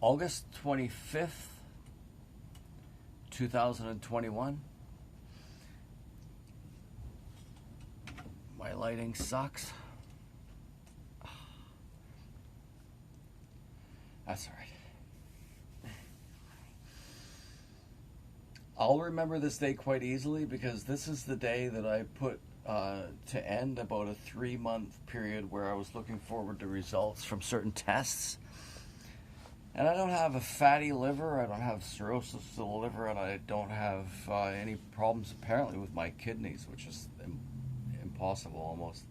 August 25th, 2021. My lighting sucks. That's all right. I'll remember this day quite easily because this is the day that I put to end about a 3-month period where I was looking forward to results from certain tests. And I don't have a fatty liver, I don't have cirrhosis of the liver, and I don't have any problems apparently with my kidneys, which is impossible almost.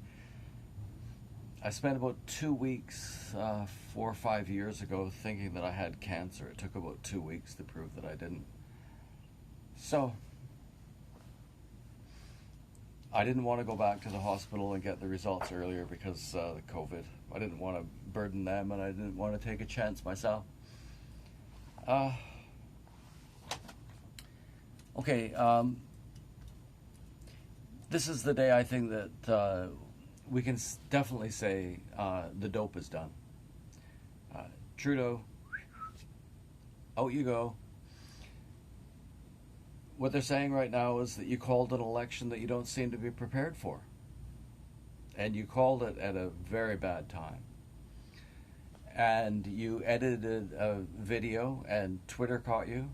I spent about 2 weeks, 4 or 5 years ago, thinking that I had cancer. It took about 2 weeks to prove that I didn't. So, I didn't want to go back to the hospital and get the results earlier because of the COVID. I didn't want to burden them, and I didn't want to take a chance myself. This is the day I think that we can definitely say the dope is done. Trudeau, out you go. What they're saying right now is that you called an election that you don't seem to be prepared for. And you called it at a very bad time. And you edited a video and Twitter caught you.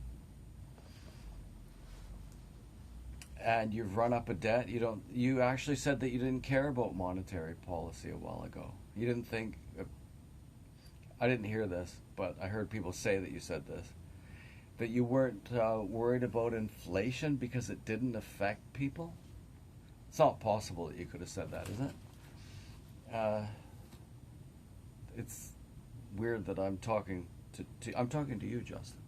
And you've run up a debt. You actually said that you didn't care about monetary policy a while ago. You didn't think, I didn't hear this, but I heard people say that you said this. That you weren't worried about inflation because it didn't affect people? It's not possible that you could have said that, is it? It's weird that I'm talking to you, Justin.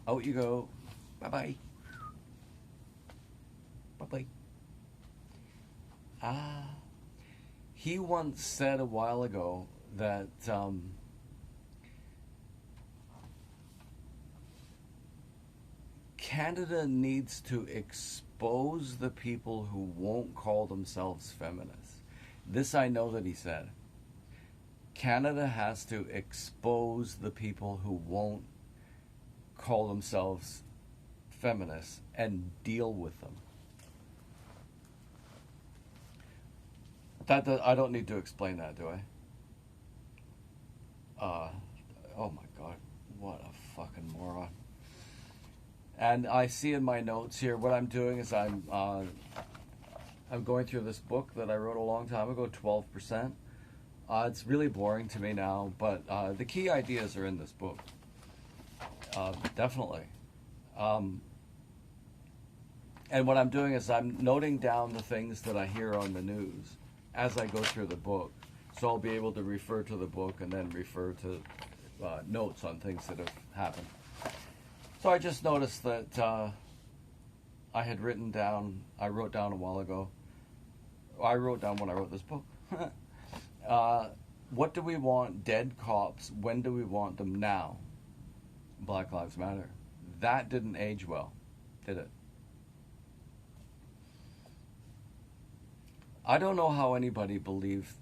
Out you go. Bye-bye. Bye-bye. He once said a while ago that Canada needs to expose the people who won't call themselves feminists. This I know that he said. Canada has to expose the people who won't call themselves feminists and deal with them. I don't need to explain that, do I? Oh my God, what a fucking moron. And I see in my notes here, what I'm doing is I'm going through this book that I wrote a long time ago, 12%. It's really boring to me now, but the key ideas are in this book. Definitely. And what I'm doing is I'm noting down the things that I hear on the news as I go through the book. So I'll be able to refer to the book and then refer to notes on things that have happened. So I just noticed that I wrote down a while ago, I wrote down when I wrote this book. What do we want? Dead cops. When do we want them? Now. Black Lives Matter. That didn't age well, did it? I don't know how anybody believed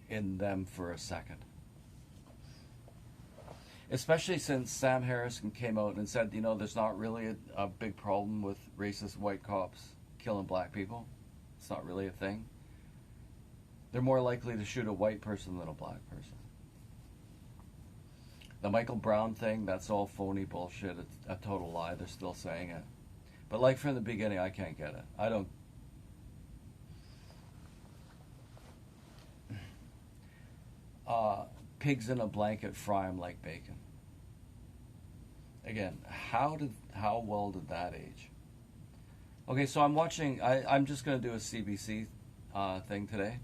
in them for a second. Especially since Sam Harrison came out and said, there's not really a big problem with racist white cops killing black people. It's not really a thing. They're more likely to shoot a white person than a black person. The Michael Brown thing, that's all phony bullshit. It's a total lie. They're still saying it. But like from the beginning, I can't get it. I don't. Pigs in a blanket, fry them like bacon. Again, how well did that age? Okay, so I'm watching. I'm just going to do a CBC thing today.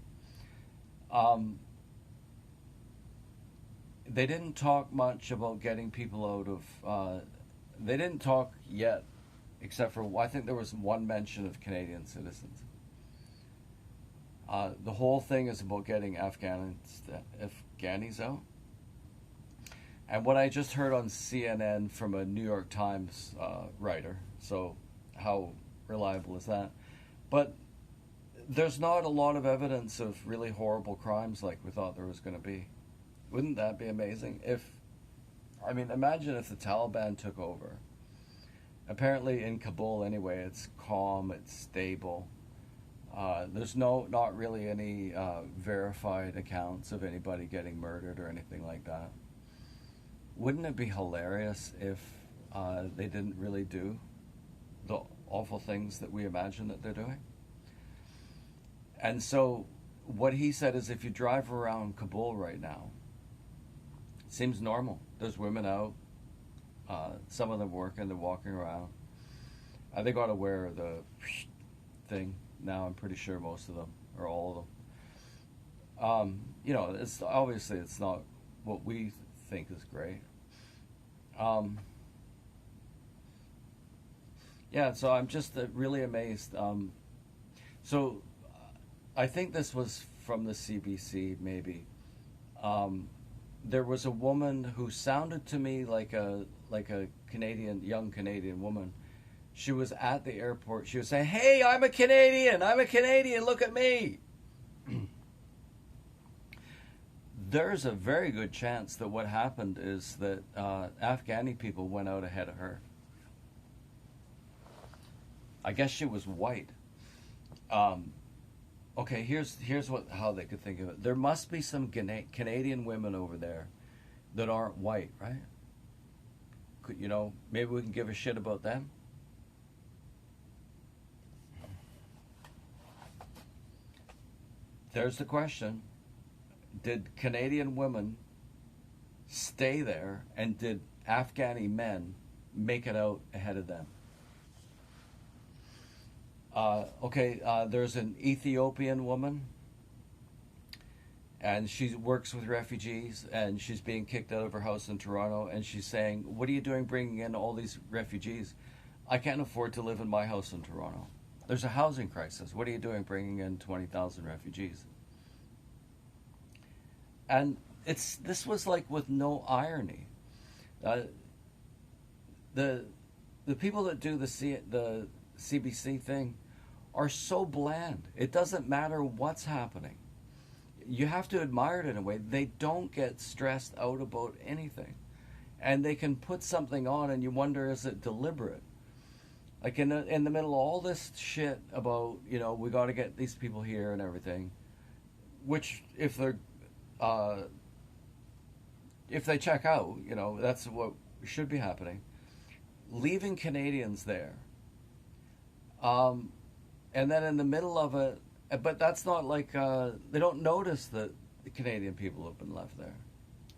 They didn't talk much about getting people out of. They didn't talk yet, except for I think there was one mention of Canadian citizens. The whole thing is about getting Afghanis out. And what I just heard on CNN from a New York Times writer, so how reliable is that? But there's not a lot of evidence of really horrible crimes like we thought there was going to be. Wouldn't that be amazing? I mean, imagine if the Taliban took over. Apparently in Kabul anyway, it's calm, it's stable. There's not really any verified accounts of anybody getting murdered or anything like that. Wouldn't it be hilarious if they didn't really do the awful things that we imagine that they're doing? And so what he said is if you drive around Kabul right now, it seems normal. There's women out. Some of them working, they're walking around. They got to wear the thing now. I'm pretty sure most of them, or all of them. It's obviously it's not what we think is great. Yeah, so I'm just really amazed. So I think this was from the CBC, maybe. There was a woman who sounded to me like a young Canadian woman. She was at the airport. She was saying, "Hey, I'm a Canadian. I'm a Canadian. Look at me." There's a very good chance that what happened is that Afghani people went out ahead of her. I guess she was white. Okay, here's how they could think of it. There must be some Canadian women over there that aren't white, right? Maybe we can give a shit about them. There's the question. Did Canadian women stay there, and did Afghani men make it out ahead of them? There's an Ethiopian woman, and she works with refugees, and she's being kicked out of her house in Toronto, and she's saying, "What are you doing bringing in all these refugees? I can't afford to live in my house in Toronto. There's a housing crisis. What are you doing bringing in 20,000 refugees?" And this was like with no irony. The people that do the CBC thing are so bland. It doesn't matter what's happening. You have to admire it in a way. They don't get stressed out about anything. And they can put something on and you wonder, is it deliberate? Like in the middle of all this shit about, we got to get these people here and everything, which if they check out, that's what should be happening. Leaving Canadians there. And then in the middle of it, but that's not like, they don't notice that the Canadian people have been left there.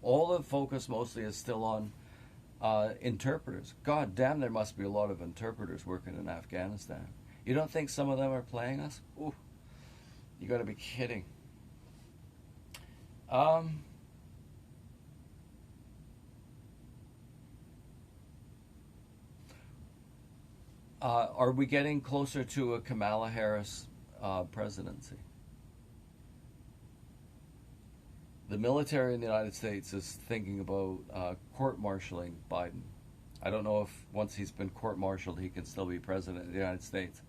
All the focus mostly is still on interpreters. God damn, there must be a lot of interpreters working in Afghanistan. You don't think some of them are playing us? Ooh, you gotta be kidding. Are we getting closer to a Kamala Harris presidency? The military in the United States is thinking about court-martialing Biden. I don't know if once he's been court-martialed, he can still be president of the United States.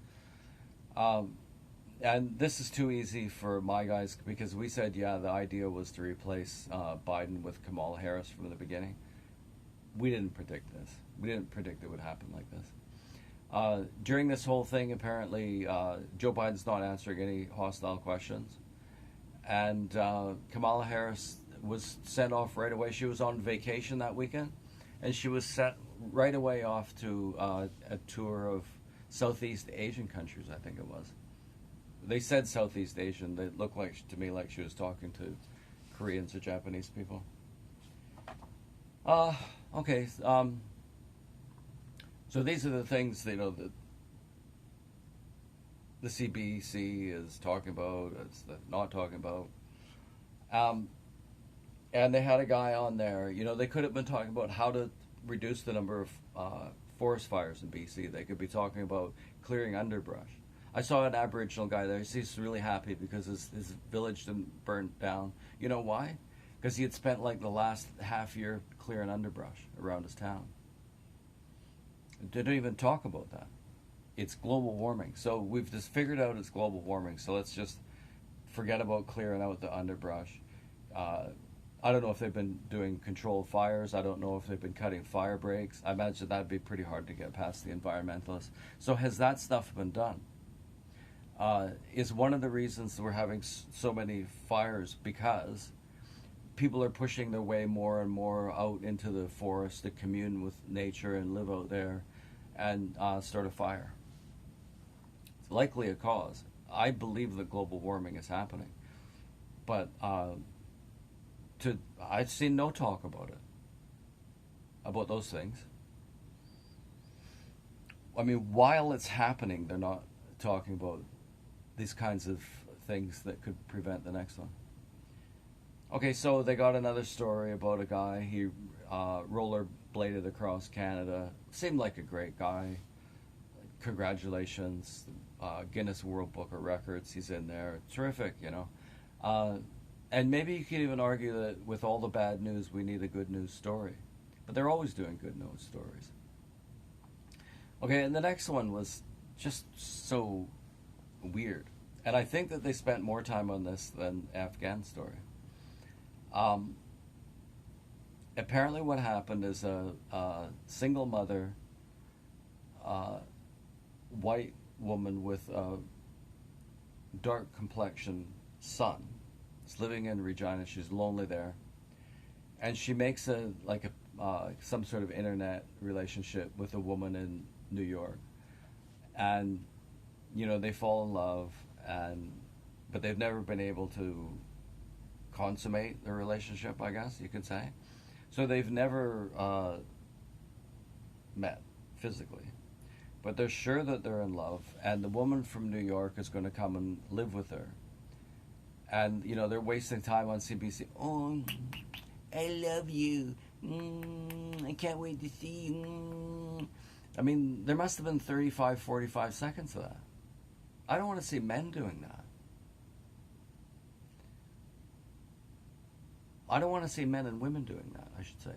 And this is too easy for my guys because we said, the idea was to replace Biden with Kamala Harris from the beginning. We didn't predict this. We didn't predict it would happen like this. During this whole thing, apparently, Joe Biden's not answering any hostile questions. And Kamala Harris was sent off right away. She was on vacation that weekend, and she was sent right away off to a tour of Southeast Asian countries, I think it was. They said Southeast Asian. They looked to me like she was talking to Koreans or Japanese people. Okay. So these are the things that the CBC is talking about, it's not talking about. And they had a guy on there. They could have been talking about how to reduce the number of forest fires in BC. They could be talking about clearing underbrush. I saw an Aboriginal guy there. He's really happy because his village didn't burn down. You know why? Because he had spent like the last half year clearing underbrush around his town. They didn't even talk about that. it's global warming. So we've just figured out it's global warming. So let's just forget about clearing out the underbrush. Uh, I don't know if they've been doing controlled fires. I don't know if they've been cutting fire breaks. I imagine that'd be pretty hard to get past the environmentalists. So has that stuff been done? Is one of the reasons we're having so many fires because people are pushing their way more and more out into the forest to commune with nature and live out there and start a fire. It's likely a cause. I believe that global warming is happening, but I've seen no talk about those things. I mean, while it's happening, they're not talking about these kinds of things that could prevent the next one. Okay, so they got another story about a guy. He rollerbladed across Canada. Seemed like a great guy. Congratulations, Guinness World Book of Records. He's in there. Terrific, you know. And maybe you could even argue that with all the bad news, we need a good news story. But they're always doing good news stories. Okay, and the next one was just so weird. And I think that they spent more time on this than Afghan story. Apparently what happened is a single mother, white woman with a dark complexion son, is living in Regina. She's lonely there. And she makes some sort of internet relationship with a woman in New York. And, you know, they fall in love, but they've never been able to consummate their relationship, I guess you could say. So they've never met physically, but they're sure that they're in love, and the woman from New York is going to come and live with her. And, you know, they're wasting time on CBC. Oh, I love you. I can't wait to see you. I mean, there must have been 35, 45 seconds of that. I don't want to see men doing that. I don't want to see men and women doing that, I should say.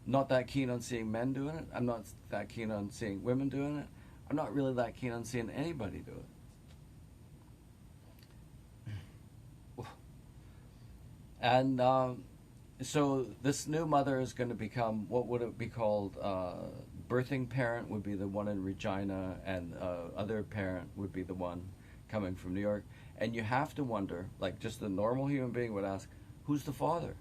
Not that keen on seeing men doing it. I'm not that keen on seeing women doing it. I'm not really that keen on seeing anybody do it. And so this new mother is going to become, what would it be called? Birthing parent would be the one in Regina, and other parent would be the one coming from New York. And you have to wonder, like just a normal human being would ask, who's the father?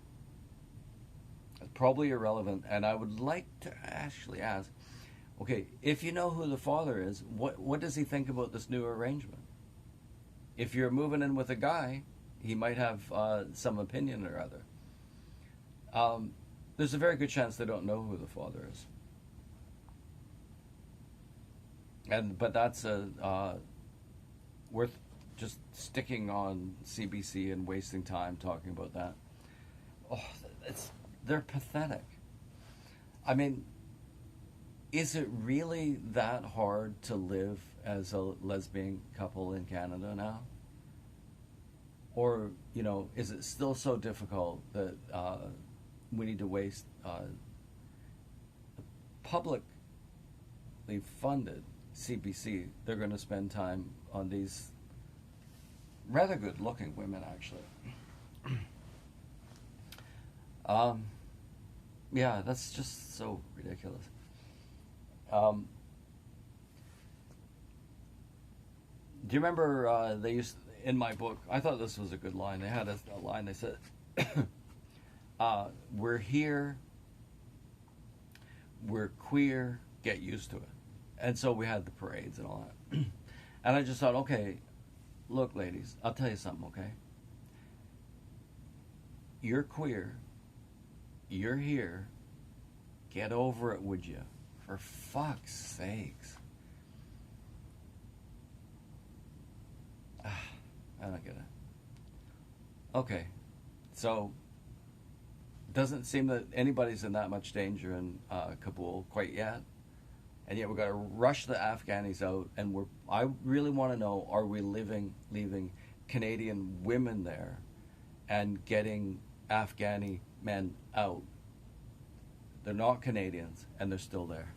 It's probably irrelevant. And I would like to actually ask, okay, if you know who the father is, what does he think about this new arrangement? If you're moving in with a guy, he might have some opinion or other. There's a very good chance they don't know who the father is. But that's worth just sticking on CBC and wasting time talking about that. Oh, they're pathetic. I mean, is it really that hard to live as a lesbian couple in Canada now? Or, you know, is it still so difficult that we need to waste publicly funded CBC? They're going to spend time on these rather good-looking women, actually. Yeah, that's just so ridiculous. Do you remember they used in my book? I thought this was a good line. They had a line. They said, "We're here. We're queer. Get used to it." And so we had the parades and all that. And I just thought, okay, look, ladies, I'll tell you something, okay? You're queer. You're here. Get over it, would you? For fuck's sakes. I don't get it. Okay. So, doesn't seem that anybody's in that much danger in Kabul quite yet. And yet we've got to rush the Afghanis out, and I really want to know, are we leaving Canadian women there and getting Afghani men out? They're not Canadians, and they're still there.